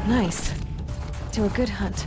Nice. Do a good hunt.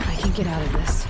I can get out of this.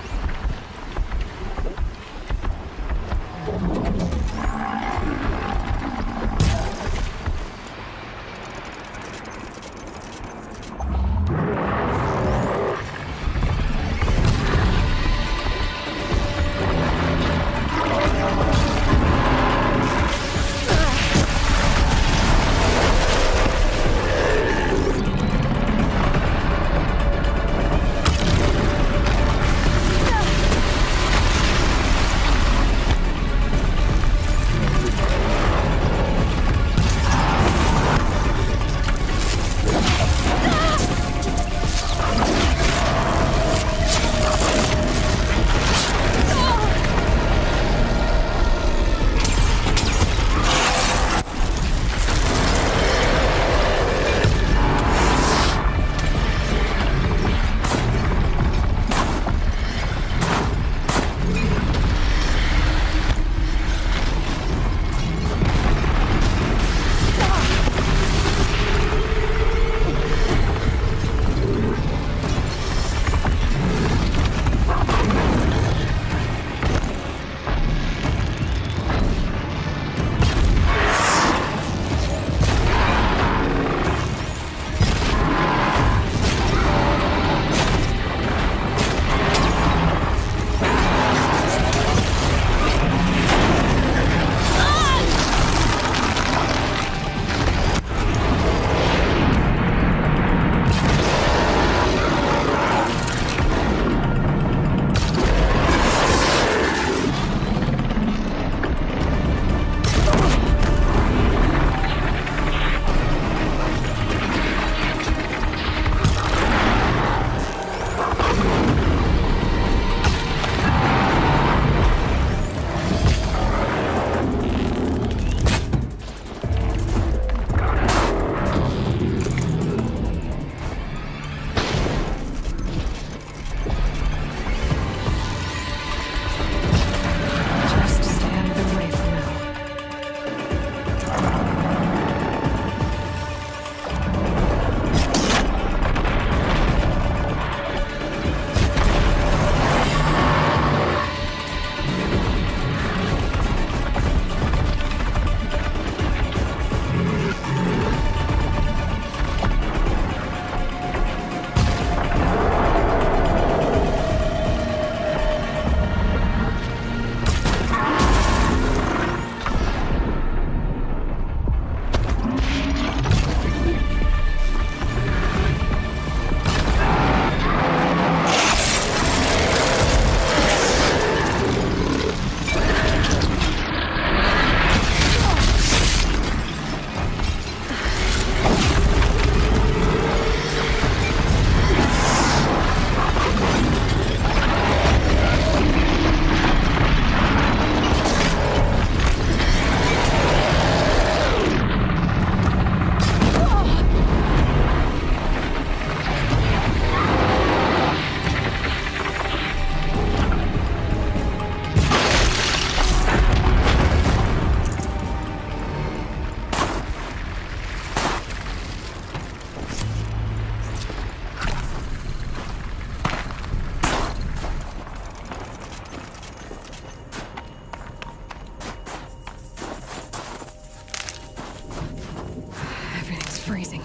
freezing.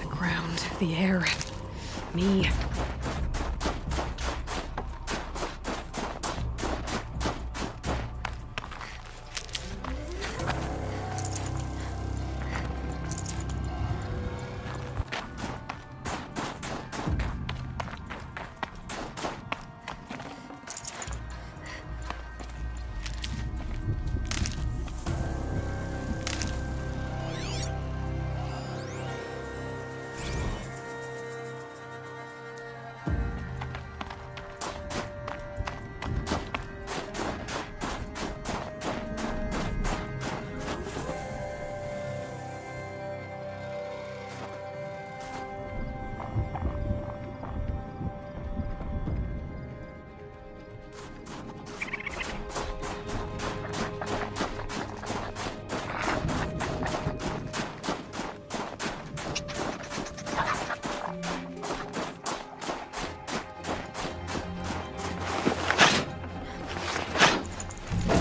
The ground, the air, me.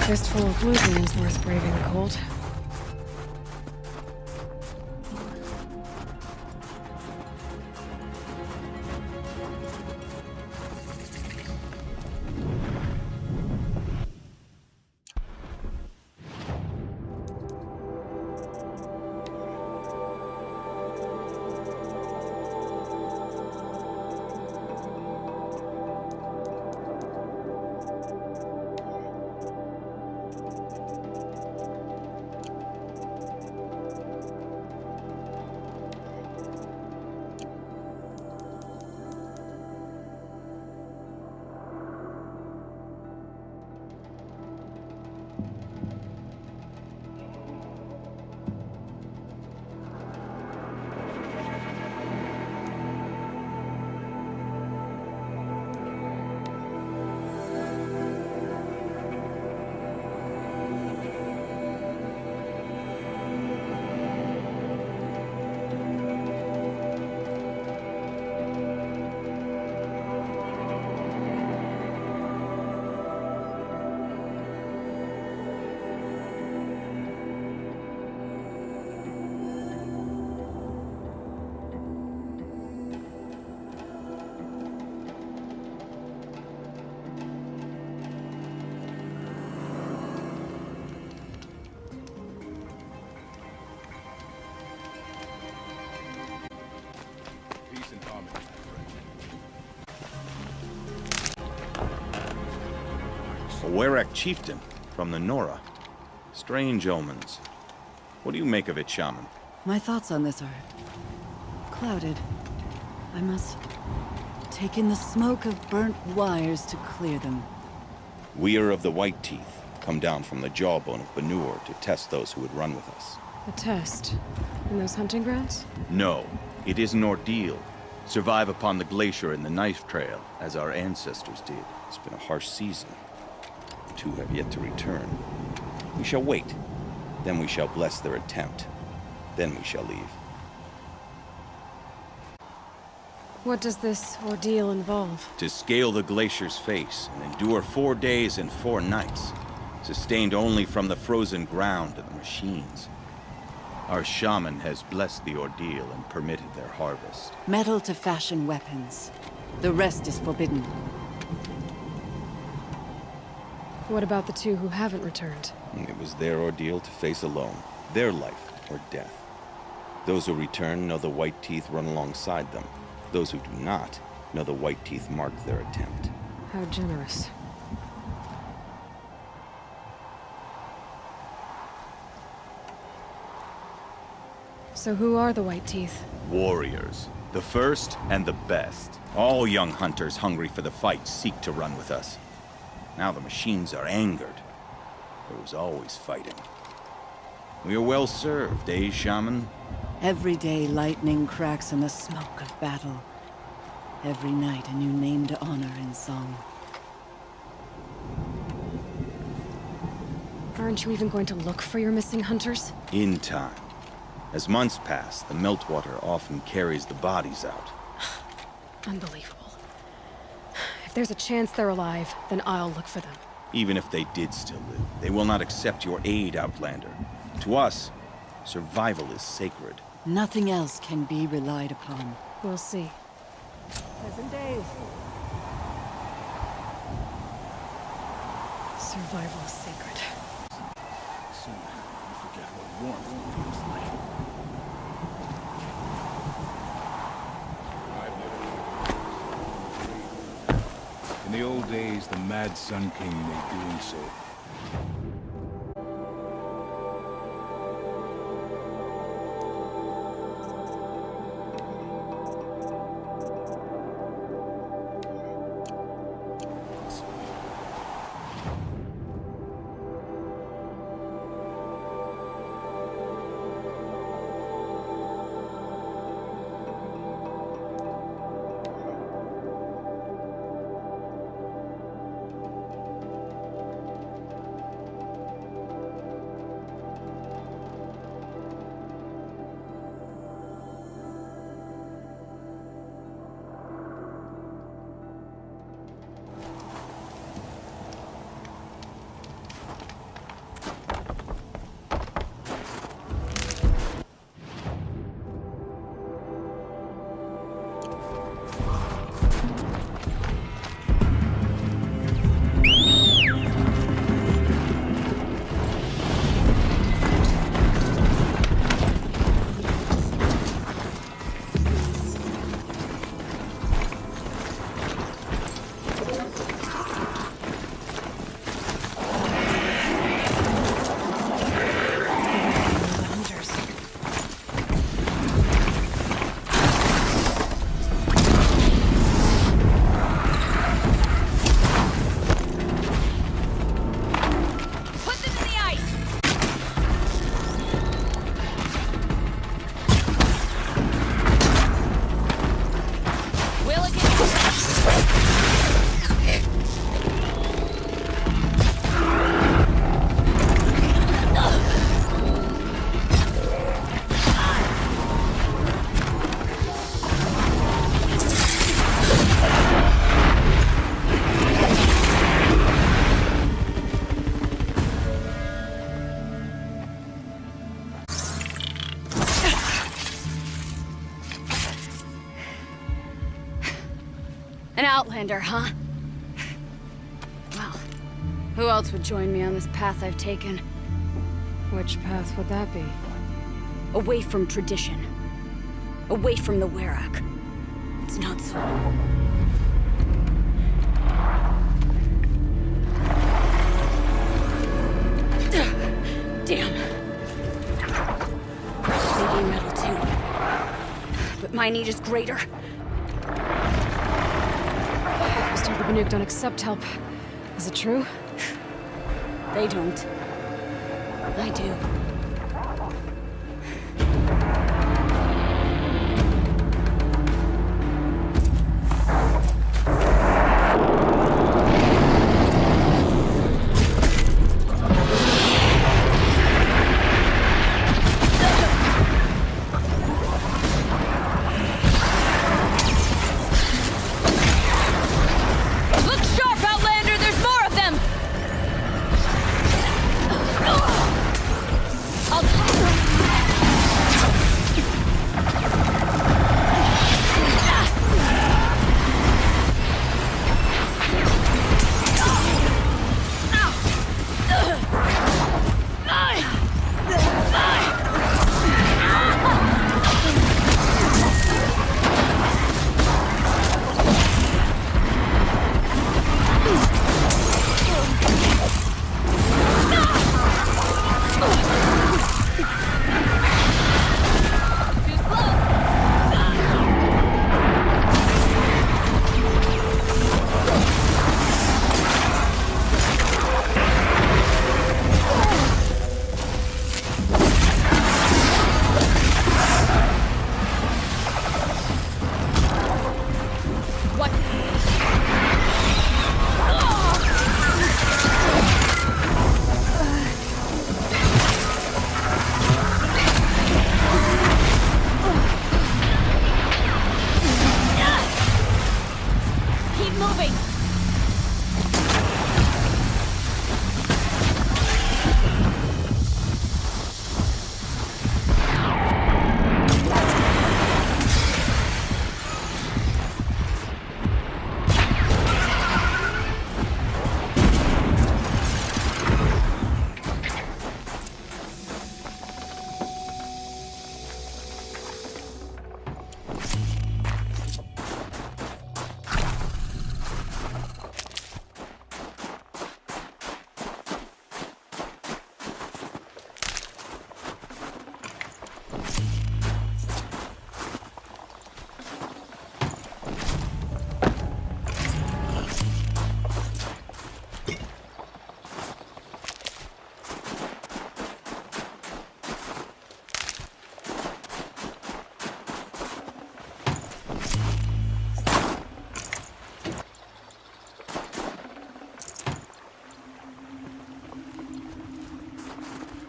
Fistful of blue beans worth braving the cold. A Werak chieftain from the Nora. Strange omens. What do you make of it, Shaman? My thoughts on this are clouded. I must take in the smoke of burnt wires to clear them. We are of the White Teeth, come down from the jawbone of Banur to test those who would run with us. A test? In those hunting grounds? No, it is an ordeal. Survive upon the glacier in the knife trail, as our ancestors did. It's been a harsh season. The two have yet to return. We shall wait. Then we shall bless their attempt. Then we shall leave. What does this ordeal involve? To scale the glacier's face and endure 4 days and 4 nights, sustained only from the frozen ground and the machines. Our shaman has blessed the ordeal and permitted their harvest. Metal to fashion weapons. The rest is forbidden. What about the two who haven't returned? It was their ordeal to face alone. Their life or death. Those who return know the White Teeth run alongside them. Those who do not know the White Teeth marked their attempt. How generous. So who are the White Teeth? Warriors. The first and the best. All young hunters hungry for the fight seek to run with us. Now the machines are angered. There was always fighting. We are well served, eh, Shaman? Every day lightning cracks in the smoke of battle. Every night a new name to honor in song. Aren't you even going to look for your missing hunters? In time. As months pass, the meltwater often carries the bodies out. Unbelievable. If there's a chance they're alive, then I'll look for them. Even if they did still live, they will not accept your aid, Outlander. To us, survival is sacred. Nothing else can be relied upon. We'll see. Pleasant days. Survival is sacred. Soon, you forget what warmth feels like. In the old days, the Mad Sun King made doing so. An outlander, huh? Well, who else would join me on this path I've taken? Which path would that be? Away from tradition. Away from the Werak. It's not so. Damn. They need metal too. But my need is greater. I was told the Banuk don't accept help. Is it true? They don't. I do.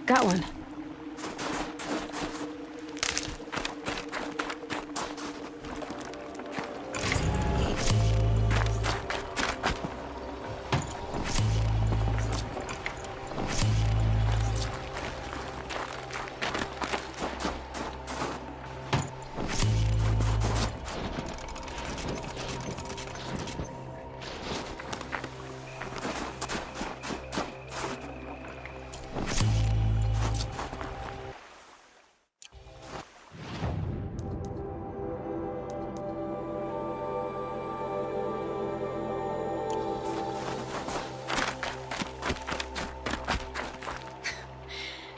Got one.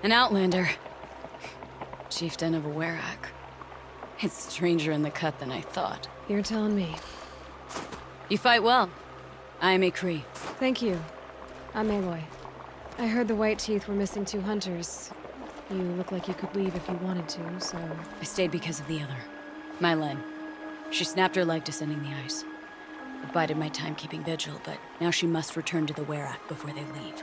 An outlander. Chieftain of a Werak. It's stranger in the cut than I thought. You're telling me. You fight well. I am a Cree. Thank you. I'm Aloy. I heard the White Teeth were missing 2 hunters. You look like you could leave if you wanted to, so... I stayed because of the other. Mylen. She snapped her leg descending the ice. I've bided my time keeping vigil, but now she must return to the Werak before they leave.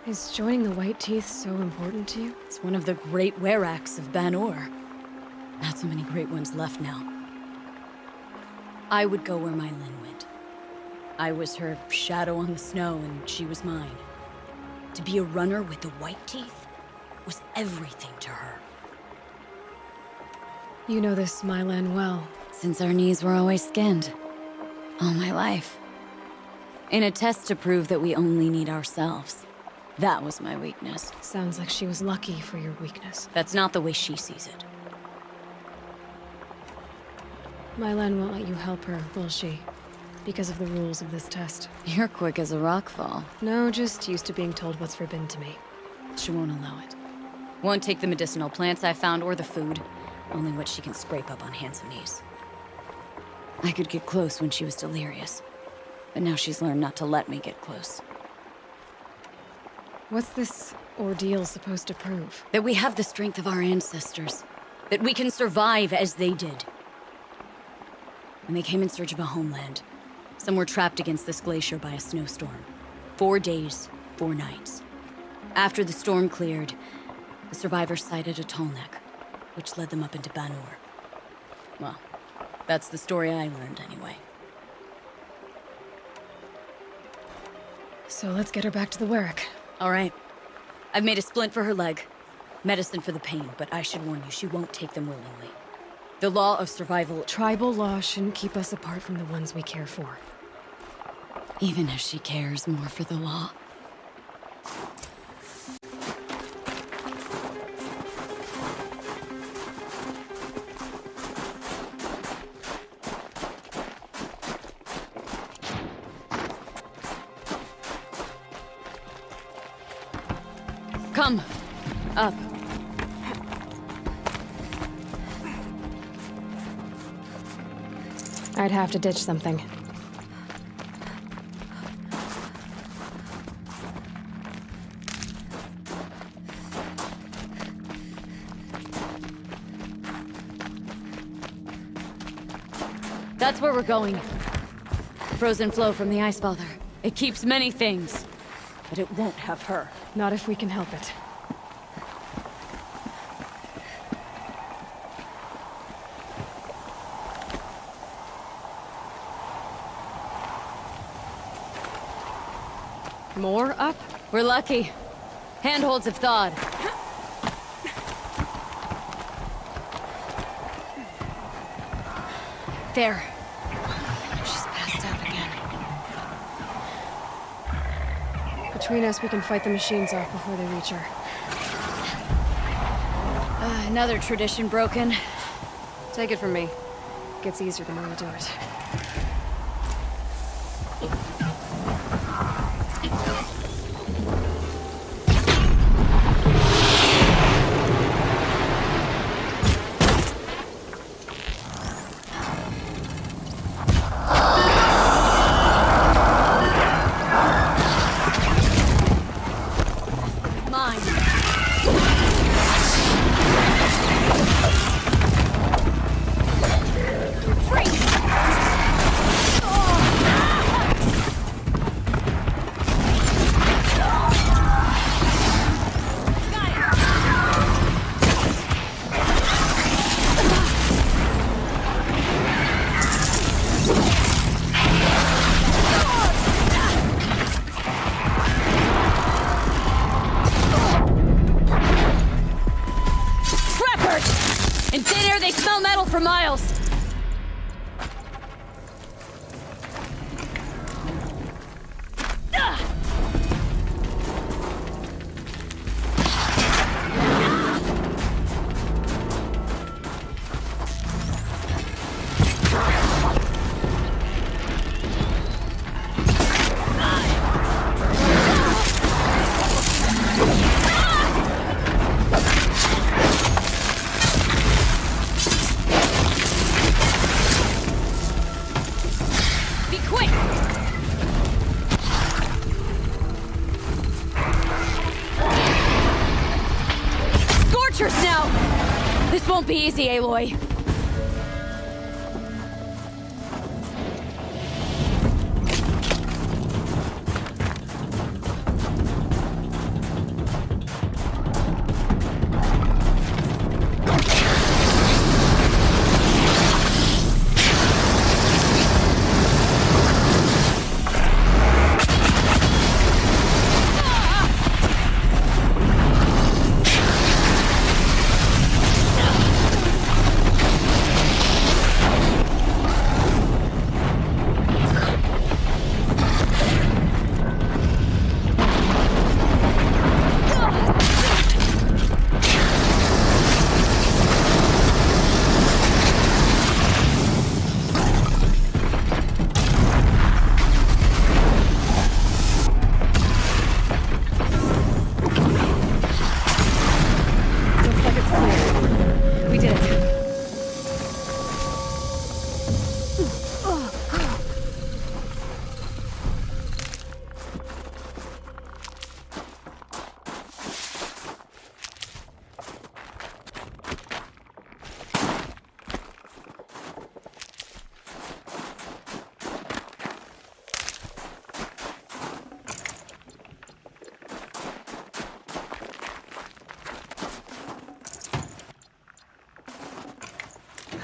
Is joining the White Teeth so important to you? It's one of the great Weraks of Banor. Not so many great ones left now. I would go where Mylen went. I was her shadow on the snow, and she was mine. To be a runner with the White Teeth was everything to her. You know this Mylan well. Since our knees were always skinned. All my life. In a test to prove that we only need ourselves. That was my weakness. Sounds like she was lucky for your weakness. That's not the way she sees it. Mylan won't let you help her, will she? Because of the rules of this test. You're quick as a rockfall. No, just used to being told what's forbidden to me. She won't allow it. Won't take the medicinal plants I found or the food. Only what she can scrape up on hands and knees. I could get close when she was delirious. But now she's learned not to let me get close. What's this ordeal supposed to prove? That we have the strength of our ancestors. That we can survive as they did. When they came in search of a homeland, some were trapped against this glacier by a snowstorm. 4 days, 4 nights. After the storm cleared, the survivors sighted a tallneck, which led them up into Banor. Well, that's the story I learned anyway. So let's get her back to the Werak. All right. I've made a splint for her leg. Medicine for the pain, but I should warn you, she won't take them willingly. The law of survival... Tribal law shouldn't keep us apart from the ones we care for. Even if she cares more for the law. Come. Up. I'd have to ditch something. That's where we're going. Frozen flow from the Ice Father. It keeps many things, but it won't have her. Not if we can help it. More up? We're lucky. Handholds have thawed. There. She's passed out again. Between us, we can fight the machines off before they reach her. Another tradition broken. Take it from me. It gets easier the more you do it. In thin air, they smell metal for miles. Now! This won't be easy, Aloy.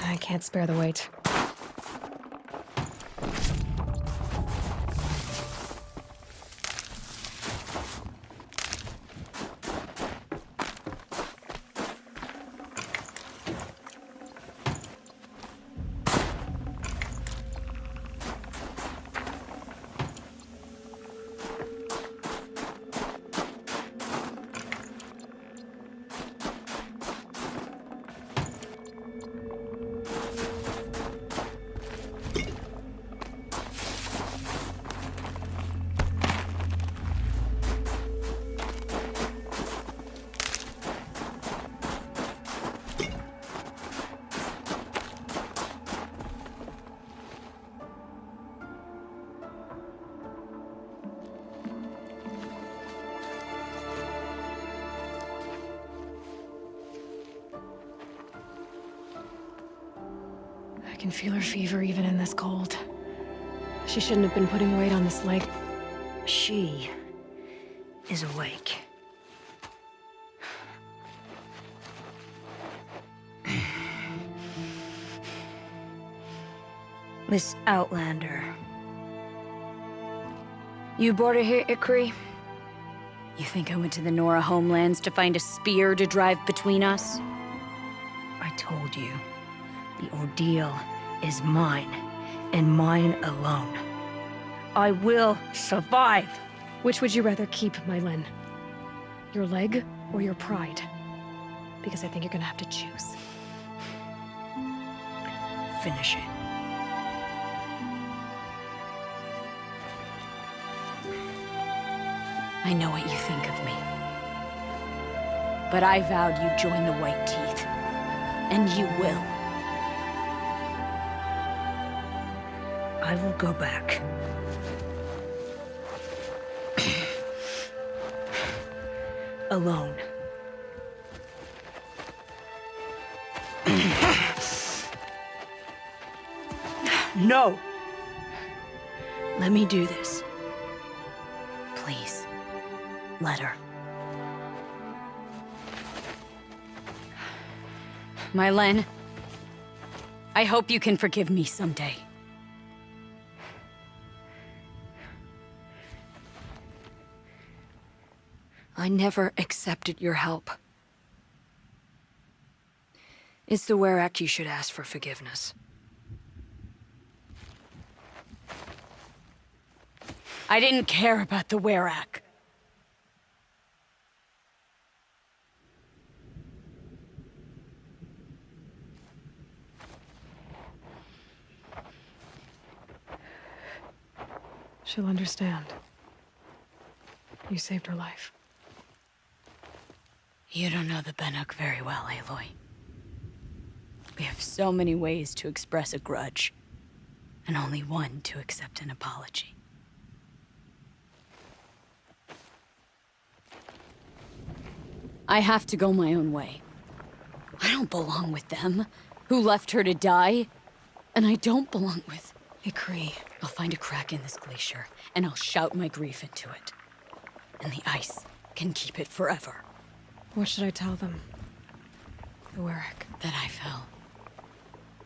I can't spare the weight. I can feel her fever even in this cold. She shouldn't have been putting weight on this leg. She is awake. Miss Outlander. You brought her here, Ikri? You think I went to the Nora homelands to find a spear to drive between us? I told you. The ordeal is mine, and mine alone. I will survive! Which would you rather keep, Mylin? Your leg or your pride? because I think you're gonna have to choose. Finish it. I know what you think of me. But I vowed you'd join the White Teeth. And you will. I will go back. Alone. No! Let me do this. Please. Let her. Mylen, I hope you can forgive me someday. I never accepted your help. It's the Werak you should ask for forgiveness. I didn't care about the Werak. She'll understand. You saved her life. You don't know the Banuk very well, Aloy. We have so many ways to express a grudge, and only one to accept an apology. I have to go my own way. I don't belong with them, who left her to die. And I don't belong with Ikri. I'll find a crack in this glacier, and I'll shout my grief into it. And the ice can keep it forever. What should I tell them? The Werak. That I fell.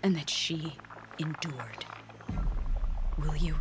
And that she endured. Will you?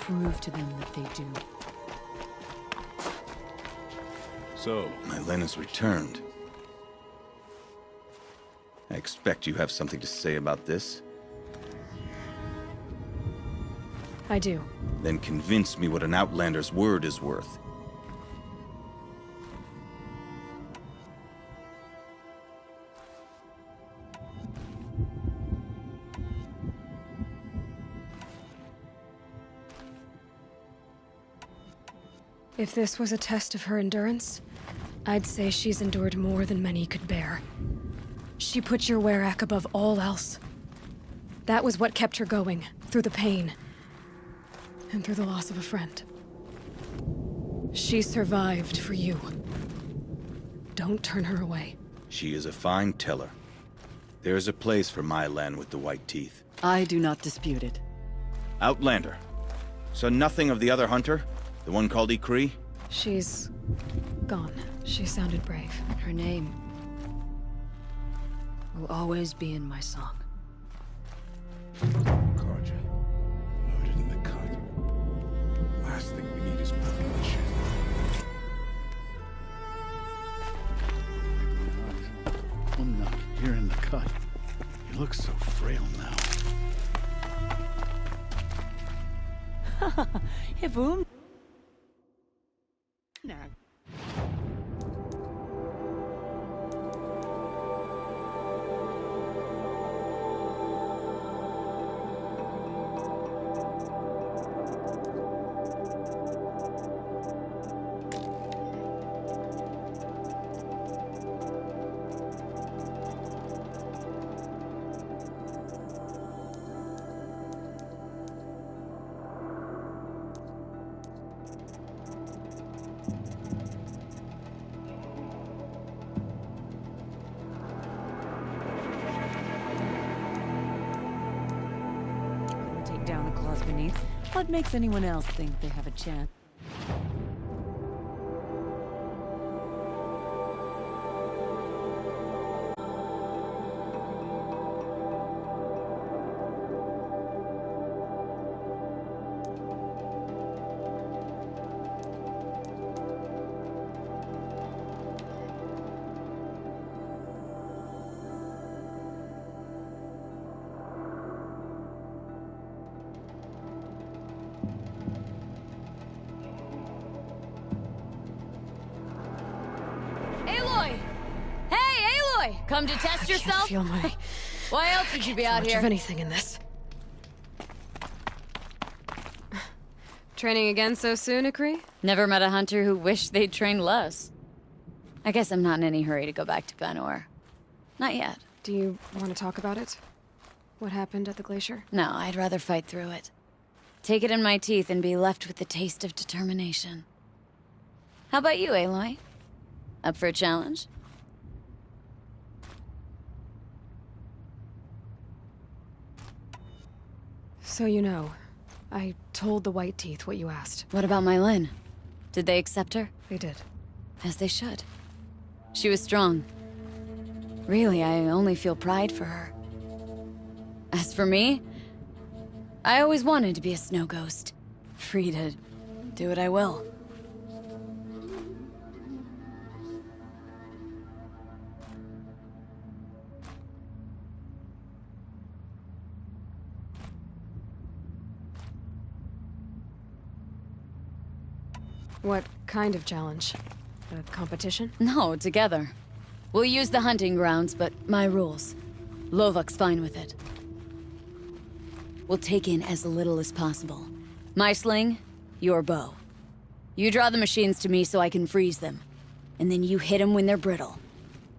Prove to them that they do. So, Mylen has returned. I expect you have something to say about this. I do. Then convince me what an outlander's word is worth. If this was a test of her endurance, I'd say she's endured more than many could bear. She put your Werak above all else. That was what kept her going, through the pain. And through the loss of a friend. She survived for you. Don't turn her away. She is a fine teller. There is a place for my land with the white teeth. I do not dispute it. Outlander. So nothing of the other hunter? The one called Ikri? She's gone. She sounded brave. Her name will always be in my song. Carja. Loaded in the cut. Last thing we need is more bloodshed. One knock here in the cut. You look so frail now. Hey, boom. Take down the claws beneath. What makes anyone else think they have a chance? Aloy! Hey, Aloy! Come to test I yourself? can't feel my... Why else would you be out much here? of anything in this. Training again so soon, Ikri? Never met a hunter who wished they'd trained less. I guess I'm not in any hurry to go back to Banor. Not yet. Do you want to talk about it? What happened at the glacier? No, I'd rather fight through it. Take it in my teeth and be left with the taste of determination. How about you, Aloy? Up for a challenge? So you know, I told the White Teeth what you asked. What about my Lynn? Did they accept her? They did. As they should. She was strong. Really, I only feel pride for her. As for me, I always wanted to be a snow ghost. Free to do what I will. What kind of challenge? A competition? No, together. We'll use the hunting grounds, but my rules. Lovok's fine with it. We'll take in as little as possible. My sling, your bow. You draw the machines to me so I can freeze them. And then you hit them when they're brittle.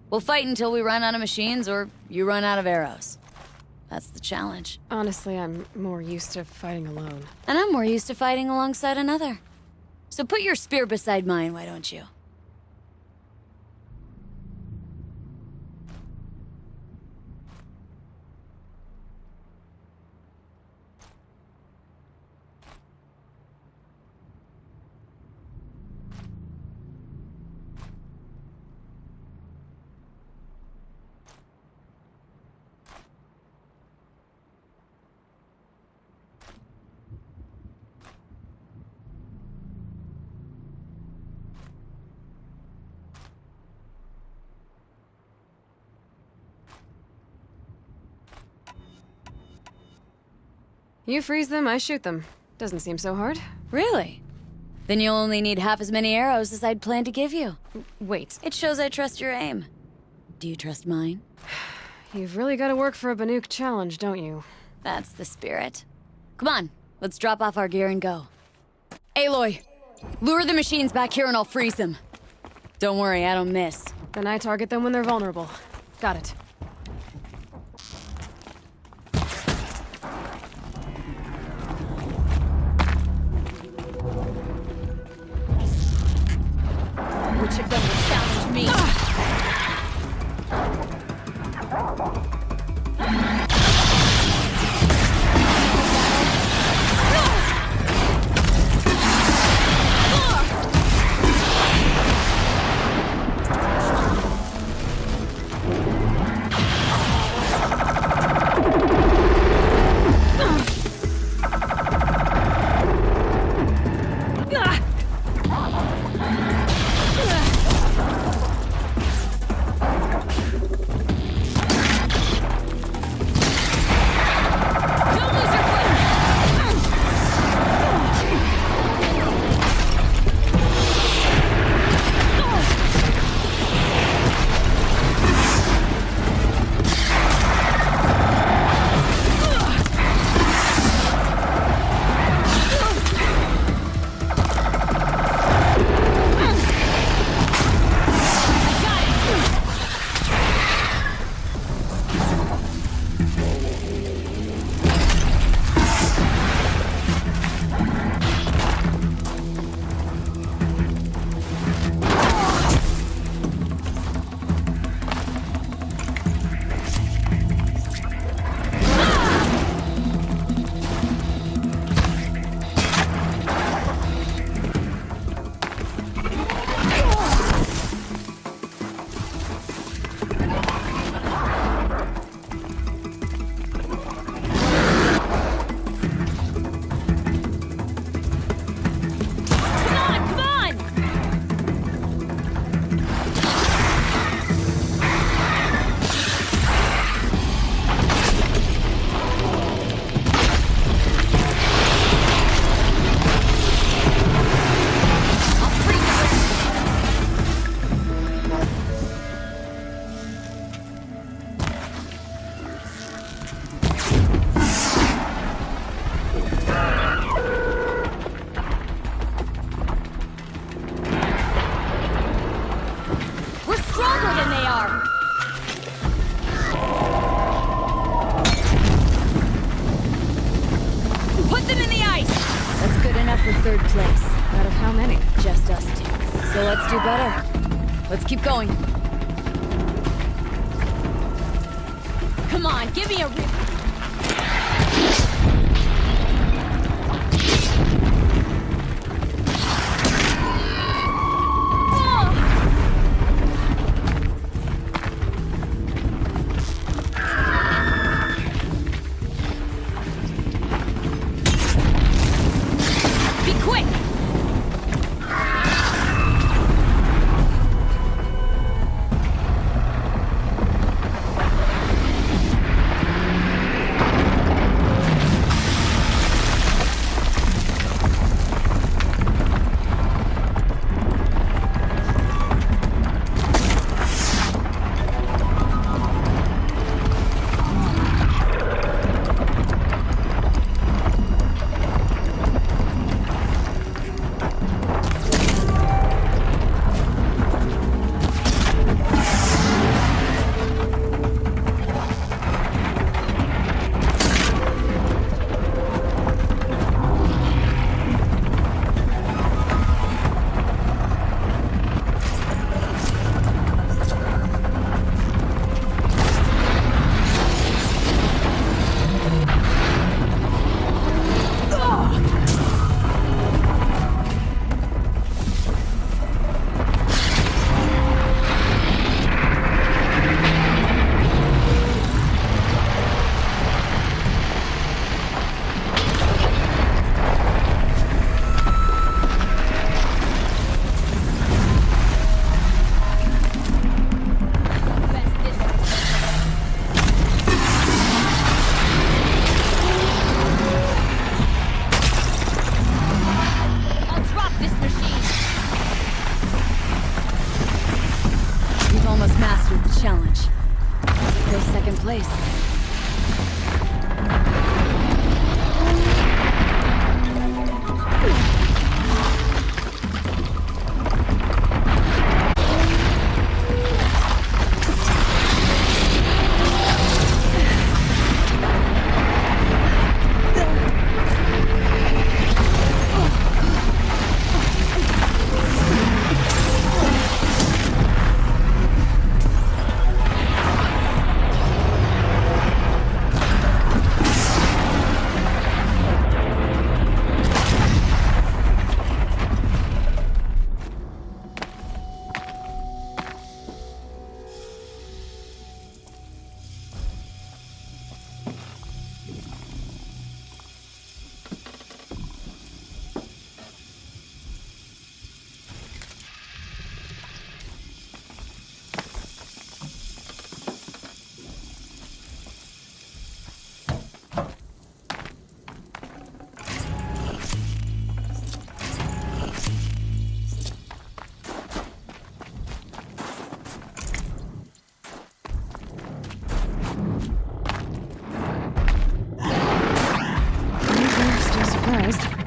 We'll fight until we run out of machines or you run out of arrows. That's the challenge. Honestly, I'm more used to fighting alone. And I'm more used to fighting alongside another. So put your spear beside mine, why don't you? You freeze them, I shoot them. Doesn't seem so hard. Really? Then you'll only need half as many arrows as I'd planned to give you. Wait, It shows I trust your aim. Do you trust mine? you've really got to work for a Banuk challenge, don't you? That's the spirit. Come on, let's drop off our gear and go. Aloy, lure the machines back here and I'll freeze them. Don't worry, I don't miss. Then I target them when they're vulnerable. Got it. Which of them will challenge me? For third place. Out of how many? Just us two. So let's do better. Let's keep going. Come on, give me a rip. surprised.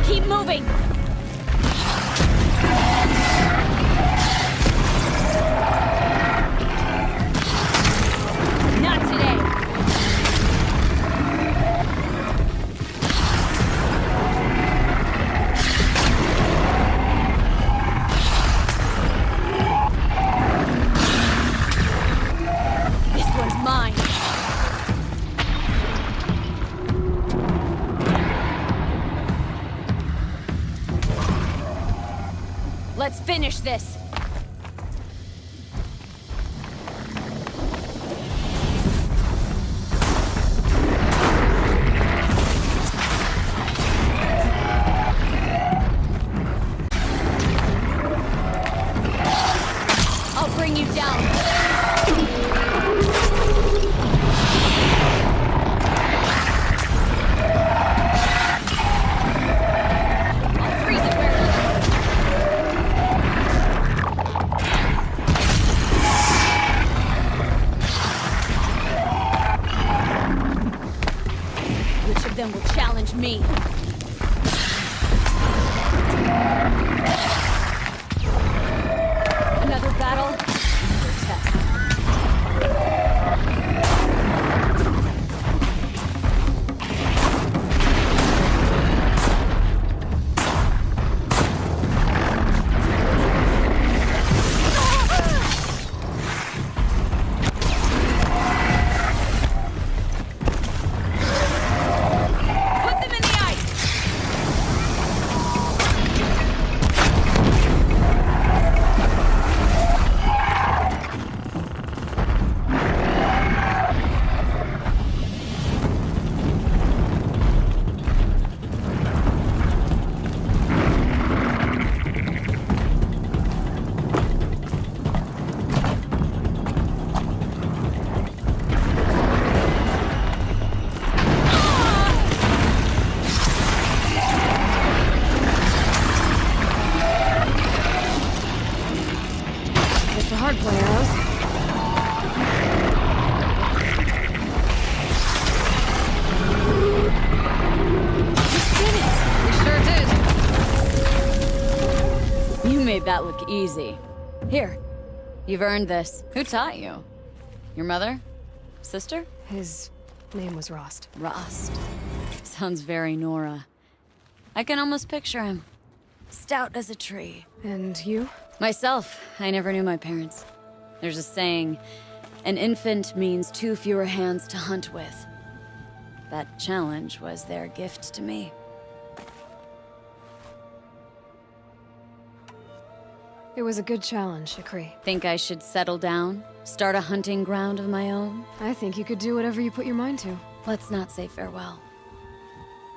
Keep moving! Not today! This one's mine! Let's finish this! I'll bring you down! I'll freeze it where it Which of them will challenge me? Another battle, another test. Put them in the ice! It's the hard play, Arrows. We sure did. You made that look easy. Here, you've earned this. Who taught you? Your mother? Sister? His name was Rost. Rost. Sounds very Nora. I can almost picture him. Stout as a tree. And you? Myself, I never knew my parents. There's a saying, an infant means 2 fewer hands to hunt with. That challenge was their gift to me. It was a good challenge, Shakri. Think I should settle down? Start a hunting ground of my own? I think you could do whatever you put your mind to. Let's not say farewell.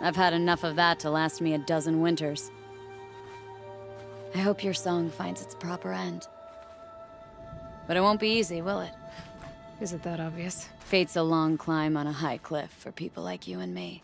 I've had enough of that to last me a dozen winters. I hope your song finds its proper end. But it won't be easy, will it? Is it that obvious? Fate's a long climb on a high cliff for people like you and me.